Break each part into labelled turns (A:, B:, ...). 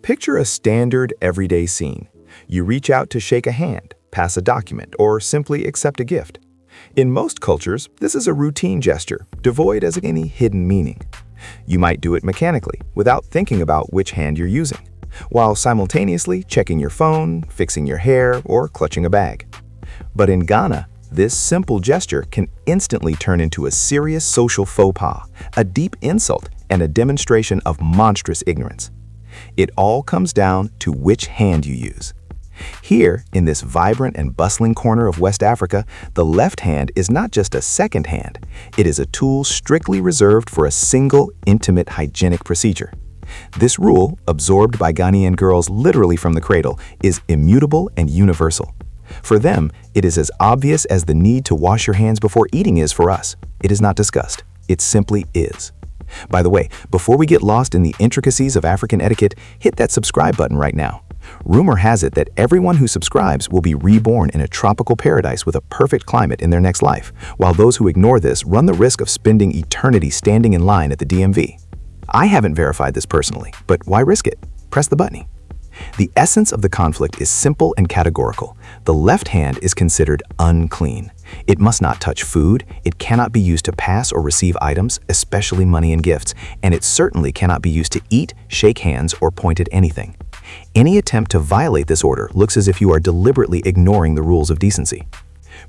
A: Picture a standard everyday scene. You reach out to shake a hand, pass a document, or simply accept a gift. In most cultures, this is a routine gesture, devoid of any hidden meaning. You might do it mechanically, without thinking about which hand you're using, while simultaneously checking your phone, fixing your hair, or clutching a bag. But in Ghana, this simple gesture can instantly turn into a serious social faux pas, a deep insult, and a demonstration of monstrous ignorance. It all comes down to which hand you use. Here, in this vibrant and bustling corner of West Africa, the left hand is not just a second hand. It is a tool strictly reserved for a single, intimate, hygienic procedure. This rule, absorbed by Ghanaian girls literally from the cradle, is immutable and universal. For them, it is as obvious as the need to wash your hands before eating is for us. It is not discussed. It simply is. By the way, before we get lost in the intricacies of African etiquette, hit that subscribe button right now. Rumor has it that everyone who subscribes will be reborn in a tropical paradise with a perfect climate in their next life, while those who ignore this run the risk of spending eternity standing in line at the DMV. I haven't verified this personally, but why risk it? Press the button. The essence of the conflict is simple and categorical. The left hand is considered unclean. It must not touch food, it cannot be used to pass or receive items, especially money and gifts, and it certainly cannot be used to eat, shake hands, or point at anything. Any attempt to violate this order looks as if you are deliberately ignoring the rules of decency.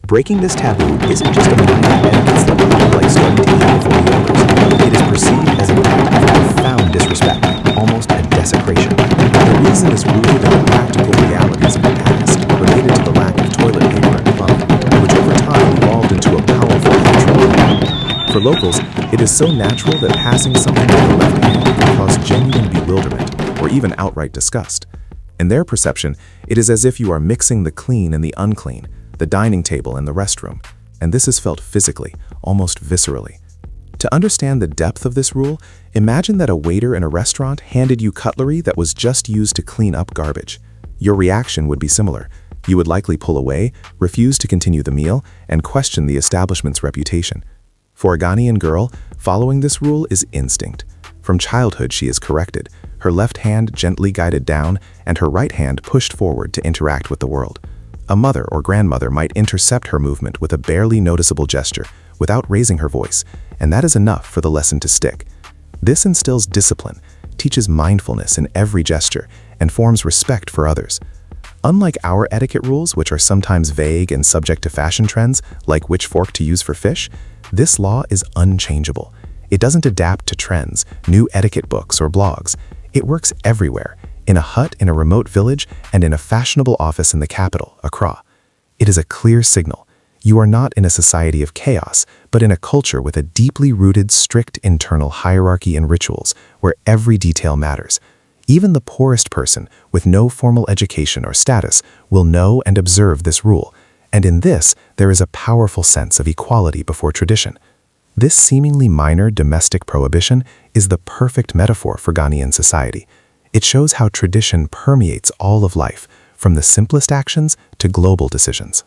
A: Breaking this taboo isn't just a minor etiquette slip, like starting to eat before the others. It is perceived as an act of profound disrespect, almost a desecration. The reason is rooted in the practical realities of the past, related to the lack of toilet paper and plumbing, which over time evolved into a powerful cultural. For locals, it is so natural that passing something with the left hand can cause genuine bewilderment or even outright disgust. In their perception, it is as if you are mixing the clean and the unclean, the dining table and the restroom, and this is felt physically, almost viscerally. To understand the depth of this rule, imagine that a waiter in a restaurant handed you cutlery that was just used to clean up garbage. Your reaction would be similar. You would likely pull away, refuse to continue the meal, and question the establishment's reputation. For a Ghanaian girl, following this rule is instinct. From childhood, she is corrected, her left hand gently guided down, and her right hand pushed forward to interact with the world. A mother or grandmother might intercept her movement with a barely noticeable gesture, without raising her voice, and that is enough for the lesson to stick. This instills discipline, teaches mindfulness in every gesture, and forms respect for others. Unlike our etiquette rules, which are sometimes vague and subject to fashion trends, like which fork to use for fish, this law is unchangeable. It doesn't adapt to trends, new etiquette books, or blogs. It works everywhere, in a hut in a remote village and in a fashionable office in the capital, Accra. It is a clear signal. You are not in a society of chaos, but in a culture with a deeply rooted, strict internal hierarchy and rituals, where every detail matters. Even the poorest person, with no formal education or status, will know and observe this rule, and in this, there is a powerful sense of equality before tradition. This seemingly minor domestic prohibition is the perfect metaphor for Ghanaian society. It shows how tradition permeates all of life, from the simplest actions to global decisions.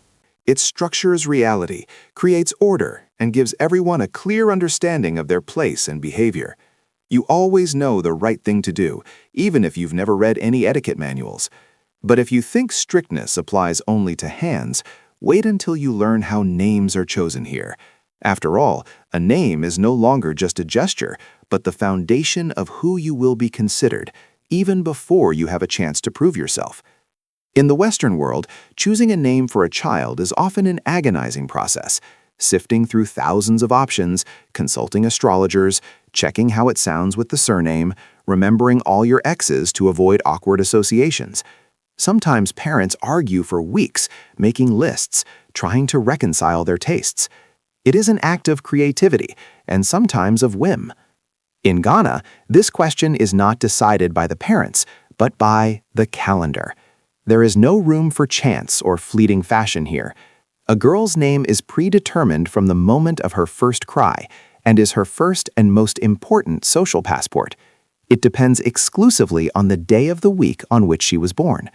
B: It structures reality, creates order, and gives everyone a clear understanding of their place and behavior. You always know the right thing to do, even if you've never read any etiquette manuals. But if you think strictness applies only to hands, wait until you learn how names are chosen here. After all, a name is no longer just a gesture, but the foundation of who you will be considered, even before you have a chance to prove yourself. In the Western world, choosing a name for a child is often an agonizing process, sifting through thousands of options, consulting astrologers, checking how it sounds with the surname, remembering all your exes to avoid awkward associations. Sometimes parents argue for weeks, making lists, trying to reconcile their tastes. It is an act of creativity, and sometimes of whim. In Ghana, this question is not decided by the parents, but by the calendar. There is no room for chance or fleeting fashion here. A girl's name is predetermined from the moment of her first cry, and is her first and most important social passport. It depends exclusively on the day of the week on which she was born.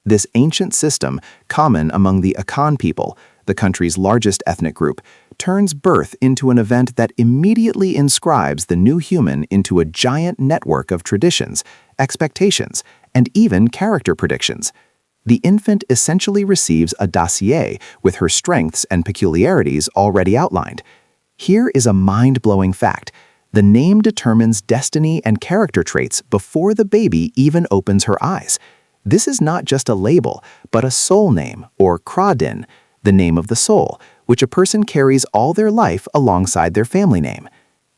B: This ancient system, common among the Akan people, the country's largest ethnic group, turns birth into an event that immediately inscribes the new human into a giant network of traditions, expectations, and even character predictions. The infant essentially receives a dossier with her strengths and peculiarities already outlined. Here is a mind-blowing fact. The name determines destiny and character traits before the baby even opens her eyes. This is not just a label, but a soul name, or kradin, the name of the soul, which a person carries all their life alongside their family name.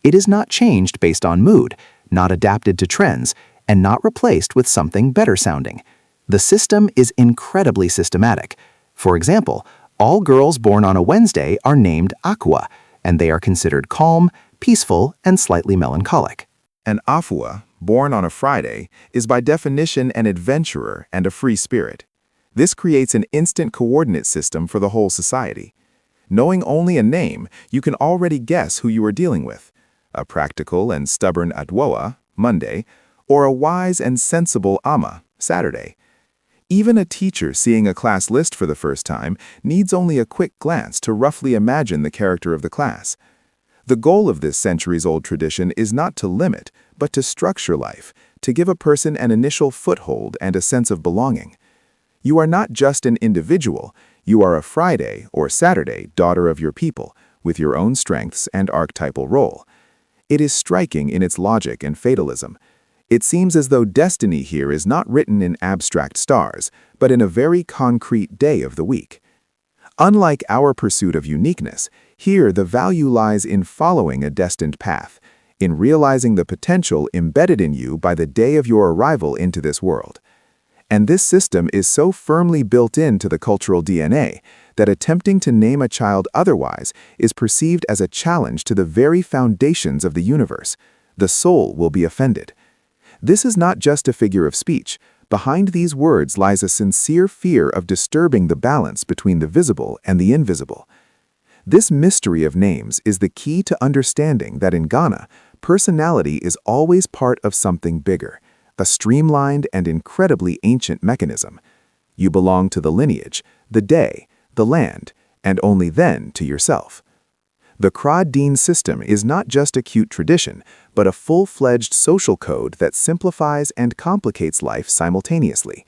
B: It is not changed based on mood, not adapted to trends, and not replaced with something better sounding. The system is incredibly systematic. For example, all girls born on a Wednesday are named Aqua, and they are considered calm, peaceful, and slightly melancholic.
A: An Afua, born on a Friday, is by definition an adventurer and a free spirit. This creates an instant coordinate system for the whole society. Knowing only a name, you can already guess who you are dealing with: a practical and stubborn Adwoa, Monday, or a wise and sensible Ama, Saturday. Even a teacher seeing a class list for the first time needs only a quick glance to roughly imagine the character of the class. The goal of this centuries-old tradition is not to limit, but to structure life, to give a person an initial foothold and a sense of belonging. You are not just an individual, you are a Friday or Saturday daughter of your people, with your own strengths and archetypal role. It is striking in its logic and fatalism. It seems as though destiny here is not written in abstract stars, but in a very concrete day of the week. Unlike our pursuit of uniqueness, here the value lies in following a destined path, in realizing the potential embedded in you by the day of your arrival into this world. And this system is so firmly built into the cultural DNA that attempting to name a child otherwise is perceived as a challenge to the very foundations of the universe. The soul will be offended. This is not just a figure of speech. Behind these words lies a sincere fear of disturbing the balance between the visible and the invisible. This mystery of names is the key to understanding that in Ghana, personality is always part of something bigger, a streamlined and incredibly ancient mechanism. You belong to the lineage, the day, the land, and only then to yourself. The Kradin system is not just a cute tradition, but a full-fledged social code that simplifies and complicates life simultaneously.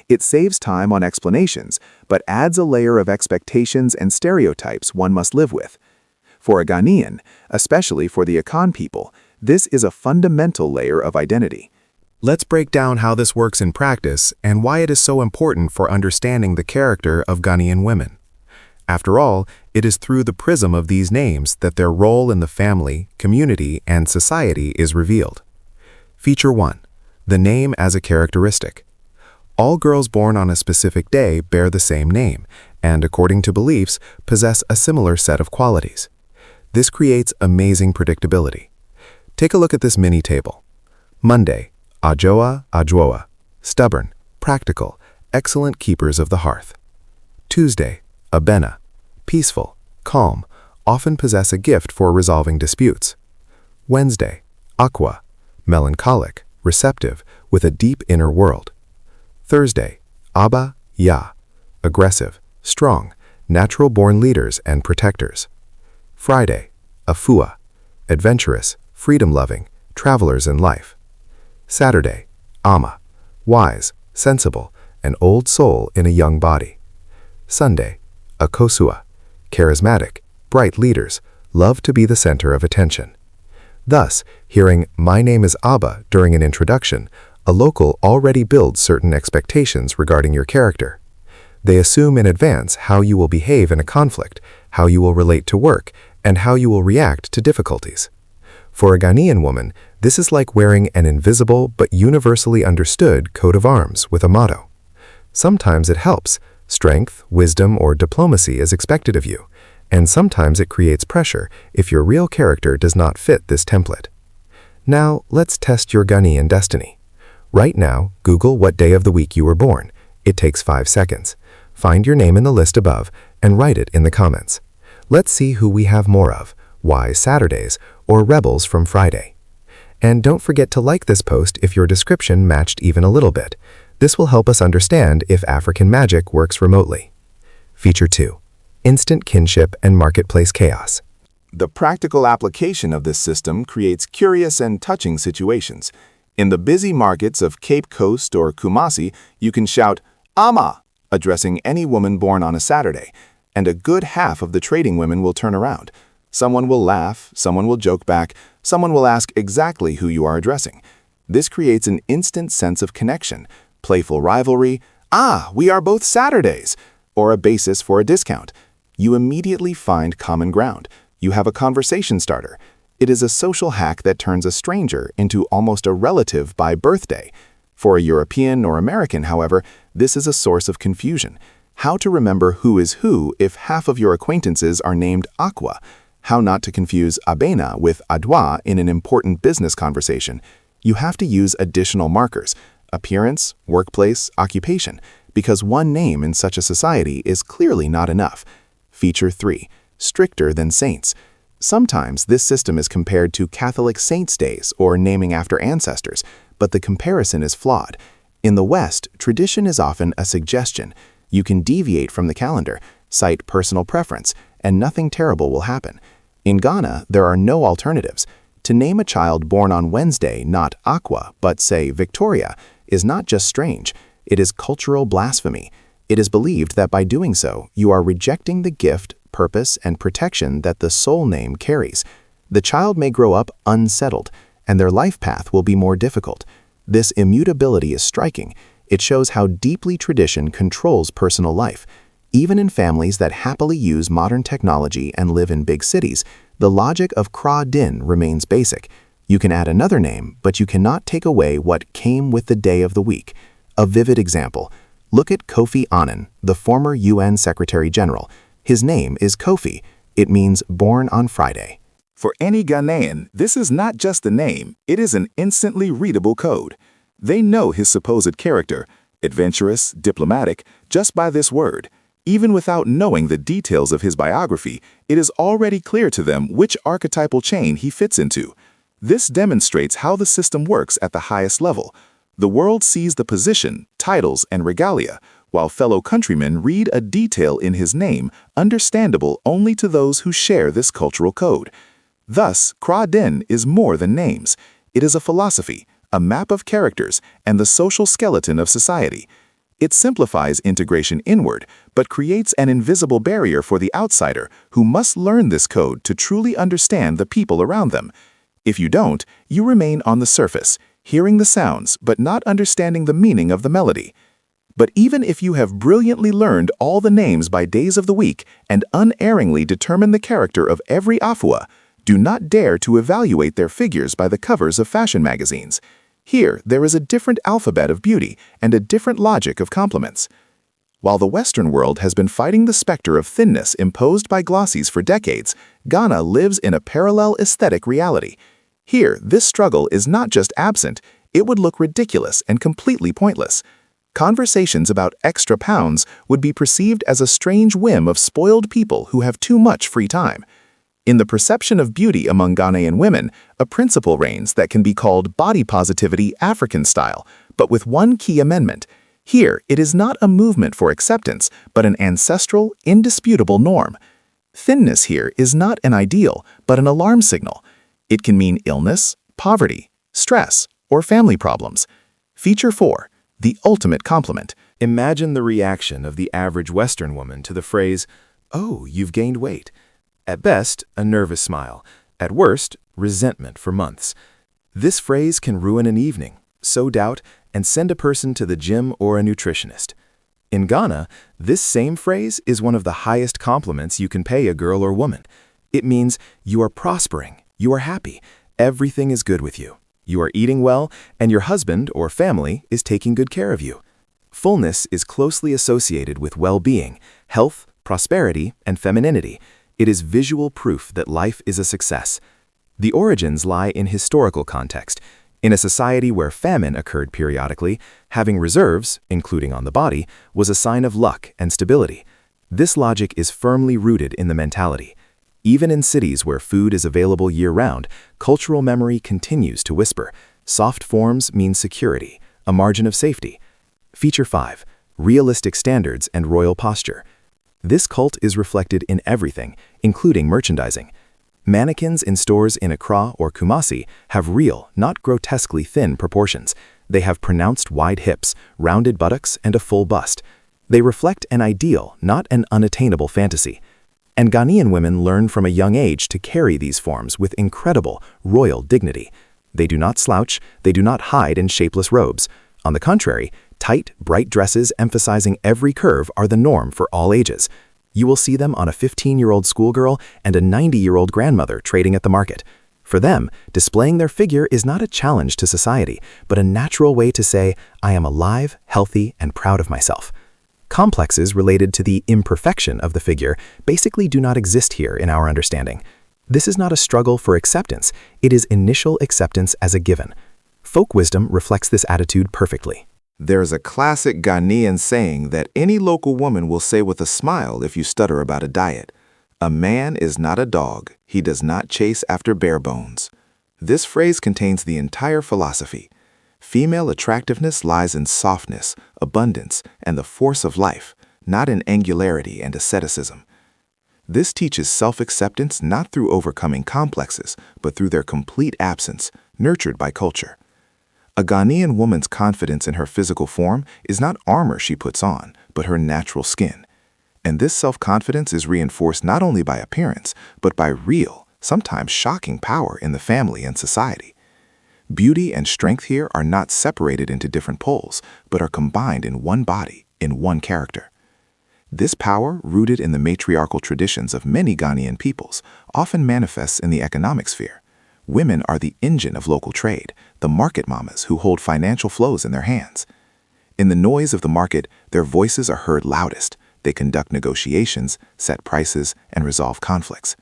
A: It saves time on explanations, but adds a layer of expectations and stereotypes one must live with. For a Ghanaian, especially for the Akan people, this is a fundamental layer of identity.
C: Let's break down how this works in practice and why it is so important for understanding the character of Ghanaian women. After all, it is through the prism of these names that their role in the family, community, and society is revealed. Feature 1. The name as a characteristic. All girls born on a specific day bear the same name, and according to beliefs, possess a similar set of qualities. This creates amazing predictability. Take a look at this mini table. Monday, Ajoa, Ajwoa, stubborn, practical, excellent keepers of the hearth. Tuesday, Abena, peaceful, calm, often possess a gift for resolving disputes. Wednesday, Aqua, melancholic, receptive, with a deep inner world. Thursday, Abba, Ya, aggressive, strong, natural-born leaders and protectors. Friday, Afua, adventurous, freedom-loving, travelers in life. Saturday, Ama, wise, sensible, an old soul in a young body. Sunday, Akosua, charismatic, bright leaders, love to be the center of attention. Thus, hearing "My name is Abba" during an introduction, a local already builds certain expectations regarding your character. They assume in advance how you will behave in a conflict, how you will relate to work, and how you will react to difficulties. For a Ghanaian woman, this is like wearing an invisible but universally understood coat of arms with a motto. Sometimes it helps. Strength, wisdom, or diplomacy is expected of you, and sometimes it creates pressure if your real character does not fit this template. Now, let's test your Ghanaian destiny. Right now, Google what day of the week you were born. It takes 5 seconds. Find your name in the list above and write it in the comments. Let's see who we have more of, Wise Saturdays or Rebels from Friday. And don't forget to like this post if your description matched even a little bit. This will help us understand if African magic works remotely. Feature 2. Instant kinship and marketplace chaos.
A: The practical application of this system creates curious and touching situations.
B: In the busy markets of Cape Coast or Kumasi, you can shout, "Ama," addressing any woman born on a Saturday, and a good half of the trading women will turn around. Someone will laugh, someone will joke back, someone will ask exactly who you are addressing. This creates an instant sense of connection, playful rivalry, "Ah, we are both Saturdays," or a basis for a discount. You immediately find common ground. You have a conversation starter. It is a social hack that turns a stranger into almost a relative by birthday. For a European or American, however, this is a source of confusion. How to remember who is who if half of your acquaintances are named Aqua? How not to confuse Abena with Adwa in an important business conversation? You have to use additional markers: appearance, workplace, occupation, because one name in such a society is clearly not enough. Feature 3. Stricter than saints. Sometimes this system is compared to Catholic saints' days or naming after ancestors, but the comparison is flawed. In the West, tradition is often a suggestion. You can deviate from the calendar, cite personal preference, and nothing terrible will happen. In Ghana, there are no alternatives. To name a child born on Wednesday not Aqua, but say Victoria, is not just strange, it is cultural blasphemy. It is believed that by doing so, you are rejecting the gift, purpose, and protection that the soul name carries. The child may grow up unsettled, and their life path will be more difficult. This immutability is striking. It shows how deeply tradition controls personal life. Even in families that happily use modern technology and live in big cities, the logic of Kra Din remains basic. You can add another name, but you cannot take away what came with the day of the week. A vivid example. Look at Kofi Annan, the former UN Secretary General. His name is Kofi. It means born on Friday.
D: For any Ghanaian, this is not just a name, it is an instantly readable code. They know his supposed character, adventurous, diplomatic, just by this word. Even without knowing the details of his biography, it is already clear to them which archetypal chain he fits into. This demonstrates how the system works at the highest level. The world sees the position, titles, and regalia, while fellow countrymen read a detail in his name understandable only to those who share this cultural code. Thus, Kra Din is more than names. It is a philosophy, a map of characters, and the social skeleton of society. It simplifies integration inward, but creates an invisible barrier for the outsider who must learn this code to truly understand the people around them. If you don't, you remain on the surface, hearing the sounds but not understanding the meaning of the melody. But even if you have brilliantly learned all the names by days of the week and unerringly determine the character of every Afua, do not dare to evaluate their figures by the covers of fashion magazines. Here, there is a different alphabet of beauty and a different logic of compliments. While the Western world has been fighting the specter of thinness imposed by glossies for decades, Ghana lives in a parallel aesthetic reality. Here, this struggle is not just absent, it would look ridiculous and completely pointless. Conversations about extra pounds would be perceived as a strange whim of spoiled people who have too much free time. In the perception of beauty among Ghanaian women, a principle reigns that can be called body positivity African style, but with one key amendment. Here, it is not a movement for acceptance, but an ancestral, indisputable norm. Thinness here is not an ideal, but an alarm signal. It can mean illness, poverty, stress, or family problems. Feature 4. The ultimate compliment.
C: Imagine the reaction of the average Western woman to the phrase, "Oh, you've gained weight." At best, a nervous smile. At worst, resentment for months. This phrase can ruin an evening, sow doubt, and send a person to the gym or a nutritionist. In Ghana, this same phrase is one of the highest compliments you can pay a girl or woman. It means you are prospering, you are happy, everything is good with you. You are eating well, and your husband or family is taking good care of you. Fullness is closely associated with well-being, health, prosperity, and femininity. It is visual proof that life is a success. The origins lie in historical context. In a society where famine occurred periodically, having reserves, including on the body, was a sign of luck and stability. This logic is firmly rooted in the mentality. Even in cities where food is available year-round, cultural memory continues to whisper. Soft forms mean security, a margin of safety. Feature 5. Realistic standards and royal posture. This cult is reflected in everything, including merchandising. Mannequins in stores in Accra or Kumasi have real, not grotesquely thin proportions. They have pronounced wide hips, rounded buttocks, and a full bust. They reflect an ideal, not an unattainable fantasy. And Ghanaian women learn from a young age to carry these forms with incredible, royal dignity. They do not slouch, they do not hide in shapeless robes. On the contrary, tight, bright dresses emphasizing every curve are the norm for all ages. You will see them on a 15-year-old schoolgirl and a 90-year-old grandmother trading at the market. For them, displaying their figure is not a challenge to society, but a natural way to say, I am alive, healthy, and proud of myself. Complexes related to the imperfection of the figure basically do not exist here in our understanding. This is not a struggle for acceptance, it is initial acceptance as a given. Folk wisdom reflects this attitude perfectly.
B: There's a classic Ghanaian saying that any local woman will say with a smile if you stutter about a diet. A man is not a dog, he does not chase after bare bones. This phrase contains the entire philosophy. Female attractiveness lies in softness, abundance, and the force of life, not in angularity and asceticism. This teaches self-acceptance not through overcoming complexes, but through their complete absence, nurtured by culture. A Ghanaian woman's confidence in her physical form is not armor she puts on, but her natural skin. And this self-confidence is reinforced not only by appearance, but by real, sometimes shocking power in the family and society. Beauty and strength here are not separated into different poles, but are combined in one body, in one character. This power, rooted in the matriarchal traditions of many Ghanaian peoples, often manifests in the economic sphere. Women are the engine of local trade, the market mamas who hold financial flows in their hands. In the noise of the market, their voices are heard loudest. They conduct negotiations, set prices, and resolve conflicts.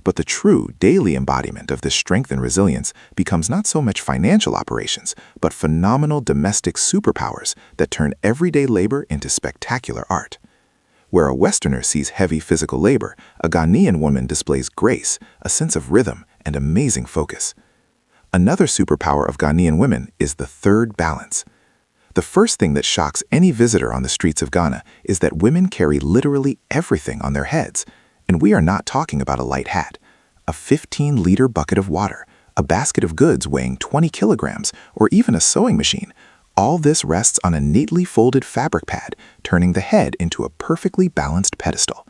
B: But the true daily embodiment of this strength and resilience becomes not so much financial operations, but phenomenal domestic superpowers that turn everyday labor into spectacular art. Where a Westerner sees heavy physical labor, a Ghanaian woman displays grace, a sense of rhythm, and amazing focus. Another superpower of Ghanaian women is the third balance. The first thing that shocks any visitor on the streets of Ghana is that women carry literally everything on their heads. And we are not talking about a light hat, a 15-liter bucket of water, a basket of goods weighing 20 kilograms, or even a sewing machine. All this rests on a neatly folded fabric pad, turning the head into a perfectly balanced pedestal.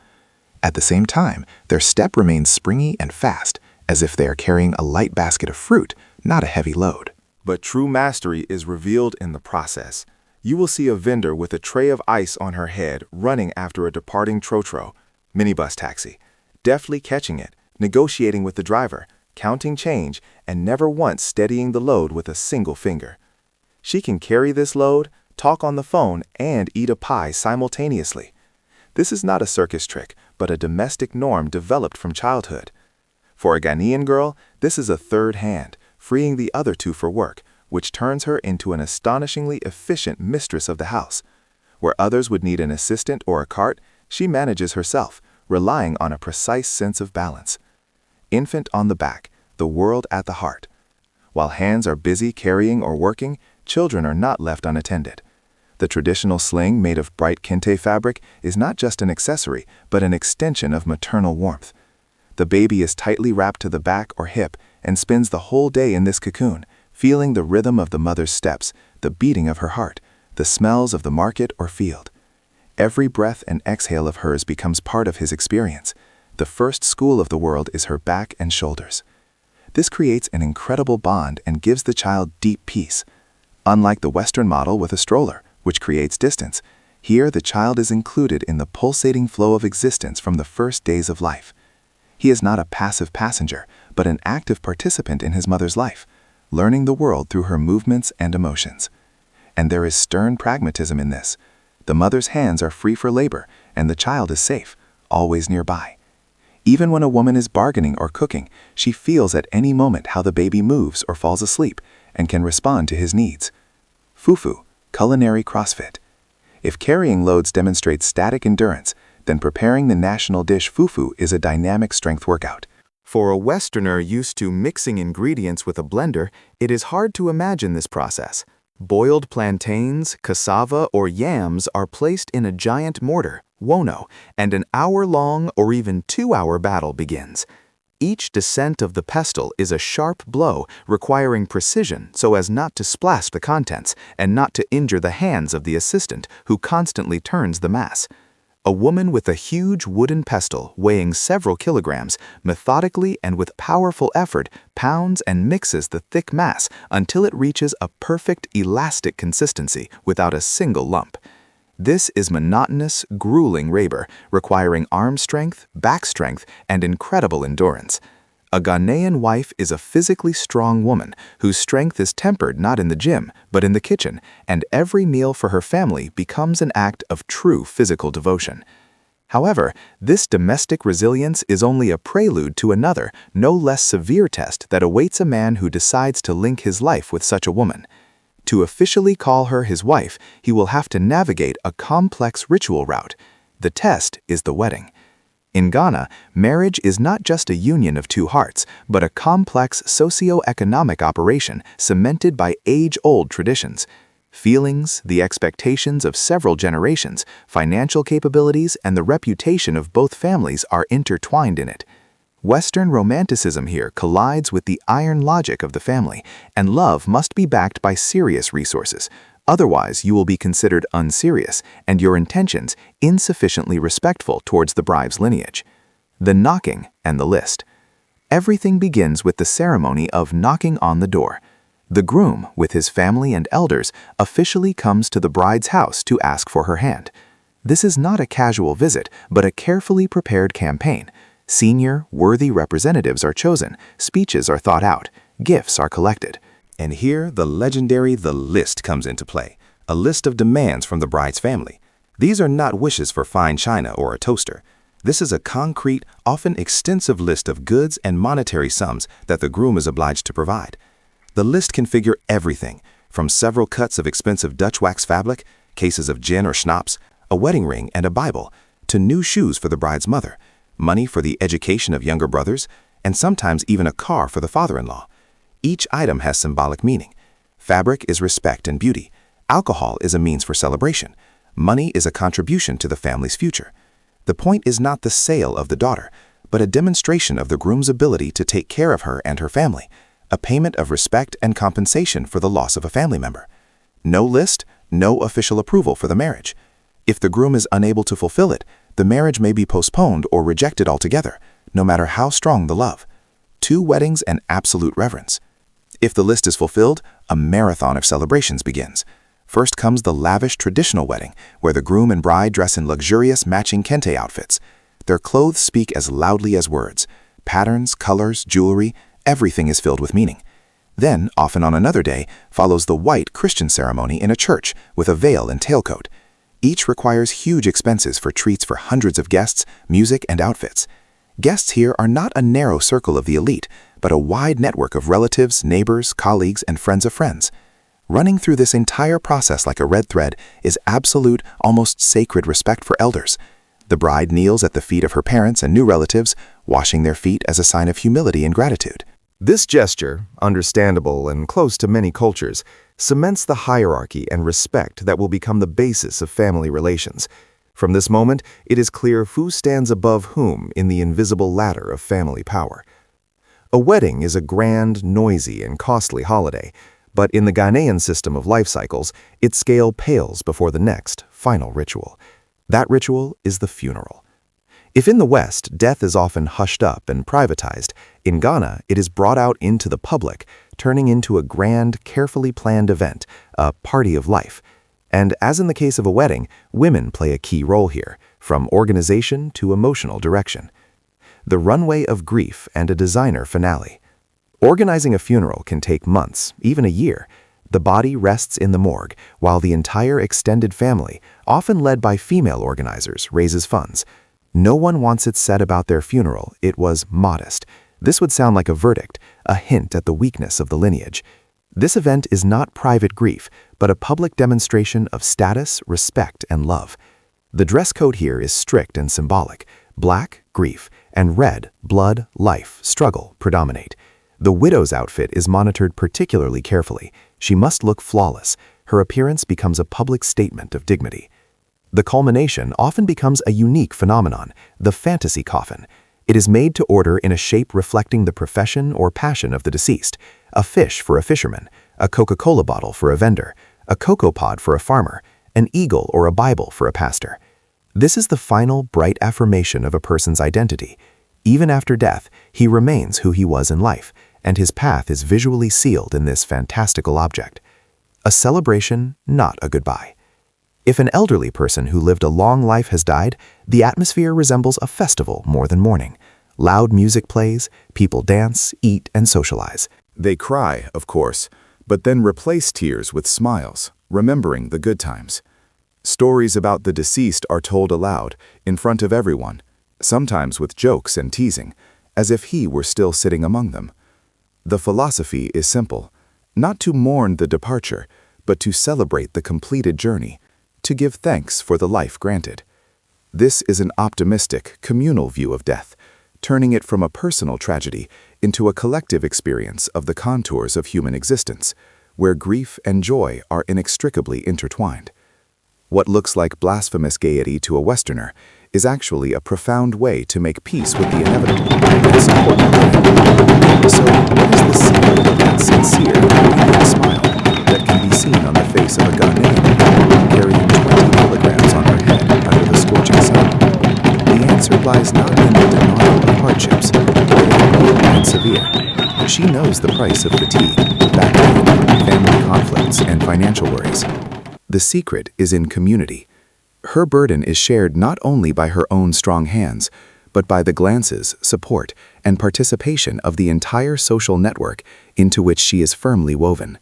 B: At the same time, their step remains springy and fast, as if they are carrying a light basket of fruit, not a heavy load.
C: But true mastery is revealed in the process. You will see a vendor with a tray of ice on her head running after a departing trotro, minibus taxi, deftly catching it, negotiating with the driver, counting change, and never once steadying the load with a single finger. She can carry this load, talk on the phone, and eat a pie simultaneously. This is not a circus trick, but a domestic norm developed from childhood. For a Ghanaian girl, this is a third hand, freeing the other two for work, which turns her into an astonishingly efficient mistress of the house. Where others would need an assistant or a cart, she manages herself, relying on a precise sense of balance. Infant on the back, the world at the heart. While hands are busy carrying or working, children are not left unattended. The traditional sling made of bright Kente fabric is not just an accessory, but an extension of maternal warmth. The baby is tightly wrapped to the back or hip and spends the whole day in this cocoon, feeling the rhythm of the mother's steps, the beating of her heart, the smells of the market or field. Every breath and exhale of hers becomes part of his experience. The first school of the world is her back and shoulders. This creates an incredible bond and gives the child deep peace. Unlike the Western model with a stroller, which creates distance, here the child is included in the pulsating flow of existence from the first days of life. He is not a passive passenger, but an active participant in his mother's life, learning the world through her movements and emotions. And there is stern pragmatism in this. The mother's hands are free for labor, and the child is safe, always nearby. Even when a woman is bargaining or cooking, she feels at any moment how the baby moves or falls asleep, and can respond to his needs. Fufu, culinary CrossFit. If carrying loads demonstrates static endurance, then preparing the national dish fufu is a dynamic strength workout. For a Westerner used to mixing ingredients with a blender, it is hard to imagine this process. Boiled plantains, cassava, or yams are placed in a giant mortar, wono, and an hour-long or even 2-hour battle begins.
B: Each descent of the pestle is a sharp blow requiring precision so as not to splash the contents and not to injure the hands of the assistant who constantly turns the mass. A woman with a huge wooden pestle weighing several kilograms methodically and with powerful effort pounds and mixes the thick mass until it reaches a perfect elastic consistency without a single lump. This is monotonous, grueling labor, requiring arm strength, back strength, and incredible endurance. A Ghanaian wife is a physically strong woman whose strength is tempered not in the gym, but in the kitchen, and every meal for her family becomes an act of true physical devotion. However, this domestic resilience is only a prelude to another, no less severe test that awaits a man who decides to link his life with such a woman. To officially call her his wife, he will have to navigate a complex ritual route. The test is the wedding. In Ghana, marriage is not just a union of two hearts, but a complex socio-economic operation cemented by age-old traditions. Feelings, the expectations of several generations, financial capabilities, and the reputation of both families are intertwined in it. Western romanticism here collides with the iron logic of the family, and love must be backed by serious resources. Otherwise, you will be considered unserious and your intentions insufficiently respectful towards the bride's lineage. The knocking and the list. Everything begins with the ceremony of knocking on the door. The groom, with his family and elders, officially comes to the bride's house to ask for her hand. This is not a casual visit, but a carefully prepared campaign. Senior, worthy representatives are chosen, speeches are thought out, gifts are collected.
C: And here, the legendary The List comes into play, a list of demands from the bride's family. These are not wishes for fine china or a toaster. This is a concrete, often extensive list of goods and monetary sums that the groom is obliged to provide. The list can figure everything, from several cuts of expensive Dutch wax fabric, cases of gin or schnapps, a wedding ring and a Bible, to new shoes for the bride's mother, money for the education of younger brothers, and sometimes even a car for the father-in-law. Each item has symbolic meaning. Fabric is respect and beauty. Alcohol is a means for celebration. Money is a contribution to the family's future. The point is not the sale of the daughter, but a demonstration of the groom's ability to take care of her and her family, a payment of respect and compensation for the loss of a family member. No list, no official approval for the marriage. If the groom is unable to fulfill it, the marriage may be postponed or rejected altogether, no matter how strong the love. 2 weddings and absolute reverence. If the list is fulfilled, a marathon of celebrations begins. First comes the lavish traditional wedding, where the groom and bride dress in luxurious matching Kente outfits. Their clothes speak as loudly as words. Patterns, colors, jewelry, everything is filled with meaning. Then, often on another day, follows the white Christian ceremony in a church with a veil and tailcoat. Each requires huge expenses for treats for hundreds of guests, music, and outfits. Guests here are not a narrow circle of the elite, but a wide network of relatives, neighbors, colleagues, and friends of friends. Running through this entire process like a red thread is absolute, almost sacred respect for elders. The bride kneels at the feet of her parents and new relatives, washing their feet as a sign of humility and gratitude.
A: This gesture, understandable and close to many cultures, cements the hierarchy and respect that will become the basis of family relations. From this moment, it is clear who stands above whom in the invisible ladder of family power. A wedding is a grand, noisy, and costly holiday, but in the Ghanaian system of life cycles, its scale pales before the next, final ritual. That ritual is the funeral. If in the West, death is often hushed up and privatized, in Ghana it is brought out into the public, turning into a grand, carefully planned event, a party of life. And as in the case of a wedding, women play a key role here, from organization to emotional direction. The runway of grief and a designer finale. Organizing a funeral can take months, even a year. The body rests in the morgue, while the entire extended family, often led by female organizers, raises funds. No one wants it said about their funeral it was modest. This would sound like a verdict, a hint at the weakness of the lineage. This event is not private grief, but a public demonstration of status, respect, and love. The dress code here is strict and symbolic. Black, grief, and red, blood, life, struggle predominate. The widow's outfit is monitored particularly carefully. She must look flawless. Her appearance becomes a public statement of dignity. The culmination often becomes a unique phenomenon, the fantasy coffin. It is made to order in a shape reflecting the profession or passion of the deceased: a fish for a fisherman, a Coca-Cola bottle for a vendor, a cocoa pod for a farmer, an eagle or a Bible for a pastor. This is the final, bright affirmation of a person's identity. Even after death, he remains who he was in life, and his path is visually sealed in this fantastical object. A celebration, not a goodbye. If an elderly person who lived a long life has died, the atmosphere resembles a festival more than mourning. Loud music plays, people dance, eat, and socialize.
D: They cry, of course, but then replace tears with smiles, remembering the good times. Stories about the deceased are told aloud, in front of everyone, sometimes with jokes and teasing, as if he were still sitting among them. The philosophy is simple: not to mourn the departure, but to celebrate the completed journey, to give thanks for the life granted. This is an optimistic, communal view of death, turning it from a personal tragedy into a collective experience of the contours of human existence, where grief and joy are inextricably intertwined. What looks like blasphemous gaiety to a Westerner is actually a profound way to make peace with the inevitable and support the living. So, what is the secret of that sincere, genuine smile that can be seen on the face of a Ghanaian carrying 20 kilograms on her head under the scorching sun? The answer lies not in the denial of hardships, but in real and severe. She knows the price of fatigue, back pain, family conflicts, and financial worries. The secret is in community. Her burden is shared not only by her own strong hands, but by the glances, support, and participation of the entire social network into which she is firmly woven.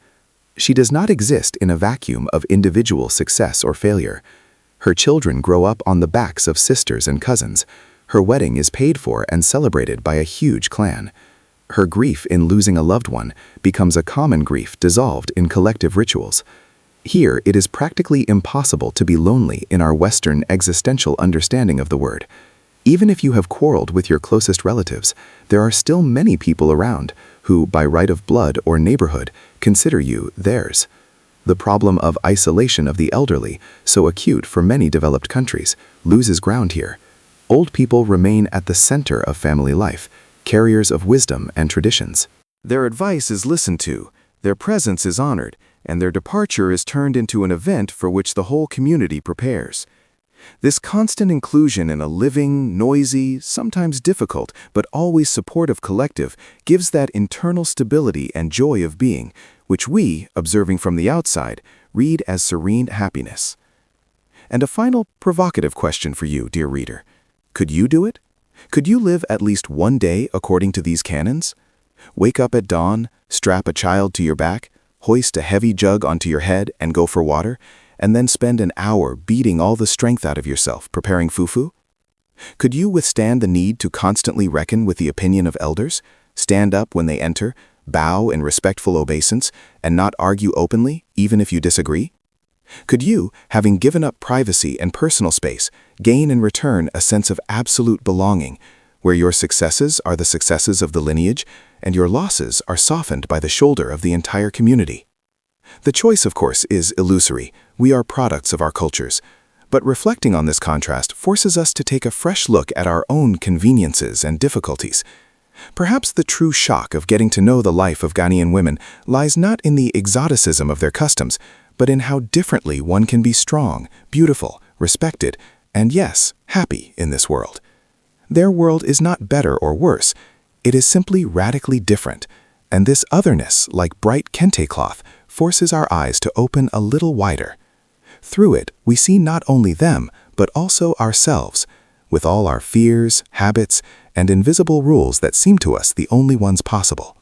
D: She does not exist in a vacuum of individual success or failure. Her children grow up on the backs of sisters and cousins. Her wedding is paid for and celebrated by a huge clan. Her grief in losing a loved one becomes a common grief dissolved in collective rituals. Here, it is practically impossible to be lonely in our Western existential understanding of the word. Even if you have quarreled with your closest relatives, there are still many people around who, by right of blood or neighborhood, consider you theirs. The problem of isolation of the elderly, so acute for many developed countries, loses ground here. Old people remain at the center of family life, carriers of wisdom and traditions. Their advice is listened to, their presence is honored, and their departure is turned into an event for which the whole community prepares. This constant inclusion in a living, noisy, sometimes difficult, but always supportive collective gives that internal stability and joy of being, which we, observing from the outside, read as serene happiness. And a final provocative question for you, dear reader. Could you do it? Could you live at least one day according to these canons? Wake up at dawn, strap a child to your back, hoist a heavy jug onto your head and go for water, and then spend an hour beating all the strength out of yourself preparing fufu? Could you withstand the need to constantly reckon with the opinion of elders, stand up when they enter, bow in respectful obeisance, and not argue openly, even if you disagree? Could you, having given up privacy and personal space, gain in return a sense of absolute belonging, where your successes are the successes of the lineage, and your losses are softened by the shoulder of the entire community? The choice, of course, is illusory. We are products of our cultures. But reflecting on this contrast forces us to take a fresh look at our own conveniences and difficulties. Perhaps the true shock of getting to know the life of Ghanaian women lies not in the exoticism of their customs, but in how differently one can be strong, beautiful, respected, and yes, happy in this world. Their world is not better or worse. It is simply radically different, and this otherness, like bright Kente cloth, forces our eyes to open a little wider. Through it, we see not only them, but also ourselves, with all our fears, habits, and invisible rules that seem to us the only ones possible.